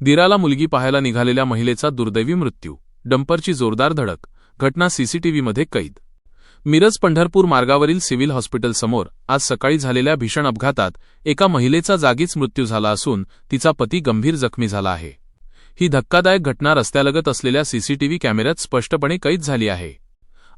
दिराला मुलगी पाहायला निघालेल्या महिलेचा दुर्दैवी मृत्यू, डंपरची जोरदार धडक, घटना सीसीटीव्हीमध्ये कैद। मिरज पंढरपूर मार्गावरील सिव्हिल हॉस्पिटल समोर आज सकाळी झालेल्या भीषण अपघातात एका महिलेचा जागीच मृत्यू झाला असून तिचा पती गंभीर जखमी झाला आहे। ही धक्कादायक घटना रस्त्यालगत असलेल्या सीसीटीव्ही कॅमेऱ्यात स्पष्टपणे कैद झाली आहे।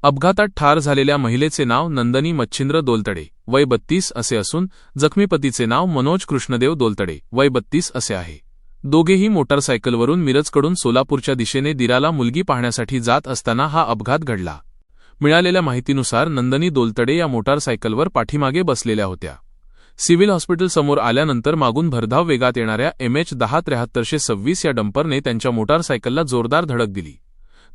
अपघातात ठार झालेल्या महिलेचे नाव नंदनी मच्छिंद्र दोलतडे, वय 32 असे असून जखमी पतीचे नाव मनोज कृष्णदेव दोलतडे, वय 32 असे आहे। दोघेही मोटारसायकलवरून मिरजकडून सोलापूरच्या दिशेने दिराला मुलगी पाहण्यासाठी जात असताना हा अपघात घडला। मिळालेल्या माहितीनुसार नंदनी दोलतडे या मोटारसायकलवर पाठीमागे बसलेल्या होत्या। सिव्हिल हॉस्पिटल समोर आल्यानंतर मागून भरधाव वेगात येणाऱ्या MH107326 या डंपरने त्यांच्या मोटारसायकलला जोरदार धडक दिली।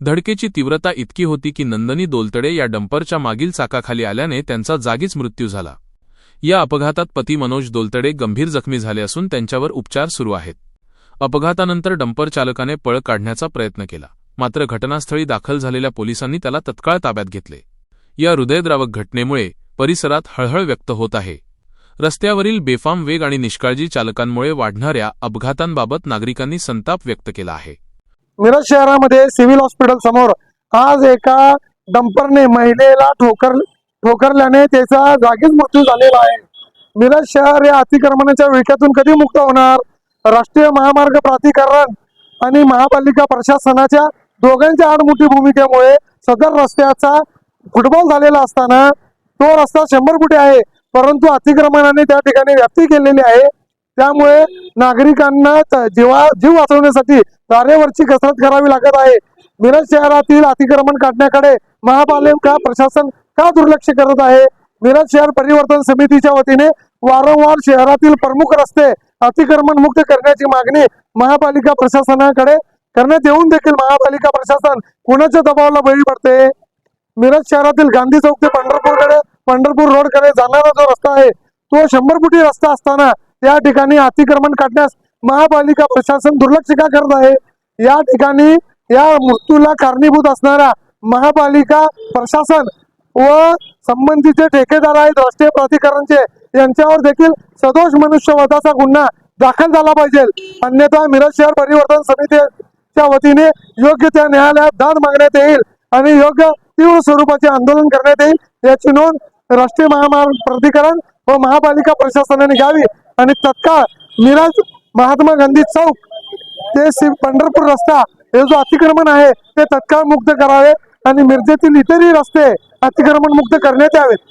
धडकेची तीव्रता इतकी होती की नंदनी दोलतडे या डंपरच्या मागील चाकाखाली आल्याने त्यांचा जागीच मृत्यू झाला। या अपघातात पती मनोज दोलतडे गंभीर जखमी झाले असून त्यांच्यावर उपचार सुरू आहेत। अपघातानंतर डंपर चालकाने पळ काढण्याचा प्रयत्न केला, मात्र घटनास्थळी दाखल झालेल्या पोलिसांनी त्याला तत्काळ ताब्यात घेतले। या हृदयद्रावक घटनेमुळे परिसरात हळहळ व्यक्त होत आहे। रस्त्यावरील बेफाम वेग आणि निष्काळजी चालकांमुळे वाढणाऱ्या अपघातांबाबत नागरिकांनी संताप व्यक्त केला आहे। मिरज शहरामध्ये सिव्हिल हॉस्पिटल समोर आज एका डंपरने महिलेला ठोकरल्याने त्याचा जागीच मृत्यू झालेला आहे। मिरज शहर या अतिक्रमणाच्या विळख्यातून कधी मुक्त होणार? राष्ट्रीय महामार्ग प्राधिकरण आणि महापालिका प्रशासनाच्या दोघांच्या आडमुठी भूमिकेमुळे सदर रस्त्याचा फुटबॉल झालेला असताना तो रस्ता 100 फुटे आहे, परंतु अतिक्रमणाने त्या ठिकाणी व्याप्ती केलेली आहे। त्यामुळे नागरिकांना जीव वाचवण्यासाठी तारेवरची कसरत करावी लागत आहे। मिरज शहरातील अतिक्रमण काढण्याकडे महापालिका प्रशासन का दुर्लक्ष करत आहे? मिरज शहर परिवर्तन समितीच्या वतीने वारंवार शहरातील प्रमुख रस्ते अतिक्रमण मुक्त करण्याची मागणी महापालिका प्रशासनाकडे करण्यात येऊन देखील महापालिका प्रशासन कोणाच्या दबावाला बळी पडते? मिरज शहरातील गांधी चौक ते पंढरपूर रोडकडे जाणारा जो रस्ता आहे तो 100 फुटी रस्ता असताना त्या ठिकाणी अतिक्रमण काढण्यास महापालिका प्रशासन दुर्लक्ष का करत आहे? या ठिकाणी या मृत्यूला कारणीभूत असणारा महापालिका प्रशासन व संबंधित ठेकेदार आहेत राष्ट्रीय प्राधिकरणचे, यांच्यावर देखील सदोष मनुष्यवधाचा गुन्हा दाखल झाला पाहिजे। अन्यथा मिरज शहर परिवर्तन समितीच्या वतीने योग्य त्या न्यायालयात दाद मागण्यात येईल आणि योग्य तीव्र स्वरूपाचे आंदोलन करण्यात येईल। याची नोंद राष्ट्रीय महामार्ग प्राधिकरण व महापालिका प्रशासनाने घ्यावी आणि तत्काळ मिरज महात्मा गांधी चौक ते पंढरपूर रस्ता हे जो अतिक्रमण आहे ते तत्काळ मुक्त करावे आणि मिरजेतील इतरही रस्ते अतिक्रमण मुक्त करण्यात यावेत।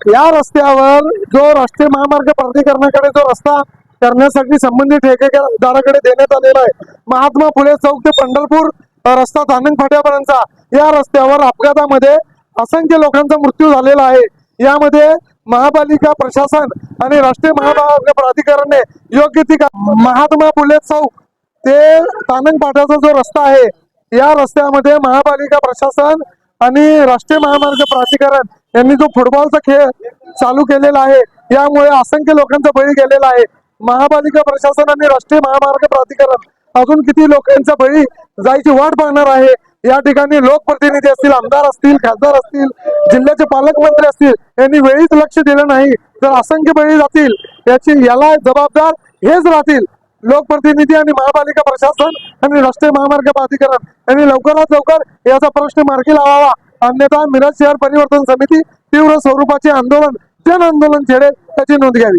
या रस्त्यावर जो राष्ट्रीय महामार्ग प्राधिकरणाकडे जो रस्ता करण्यासाठी संबंधित ठेकेदाराकडे देण्यात आलेला आहे, महात्मा फुले चौक ते पंढरपूर रस्ता धानंग फाट्यापर्यंतचा, या रस्त्यावर अपघातामध्ये असंख्य लोकांचा मृत्यू झालेला आहे। यामध्ये महापालिका प्रशासन आणि राष्ट्रीय महामार्ग प्राधिकरणाने योग्य ती महात्मा फुले चौक ते धानंग फाट्याचा जो रस्ता आहे या रस्त्यामध्ये महापालिका प्रशासन आणि राष्ट्रीय महामार्ग प्राधिकरण यांनी जो फुटबॉलचा खेळ चालू केलेला आहे यामुळे असंख्य लोकांचा बळी गेलेला आहे। महापालिका प्रशासन आणि राष्ट्रीय महामार्ग प्राधिकरण अजून किती लोकांचा बळी जायची वाट पाहणार आहे? या ठिकाणी लोकप्रतिनिधी असतील, आमदार असतील, खासदार असतील, जिल्ह्याचे पालकमंत्री असतील, यांनी वेळीच लक्ष दिलं नाही तर असंख्य बळी जातील। याला जबाबदार हेच राहतील लोकप्रतिनिधी आणि महापालिका प्रशासन आणि राष्ट्रीय महामार्ग प्राधिकरण यांनी लवकरात लवकर याचा प्रश्न मार्गी लावावा, अन्यथा मिरज शहर परिवर्तन समिती तीव्र स्वरूपाचे आंदोलन जन आंदोलन छेडेल, त्याची नोंद घ्यावी।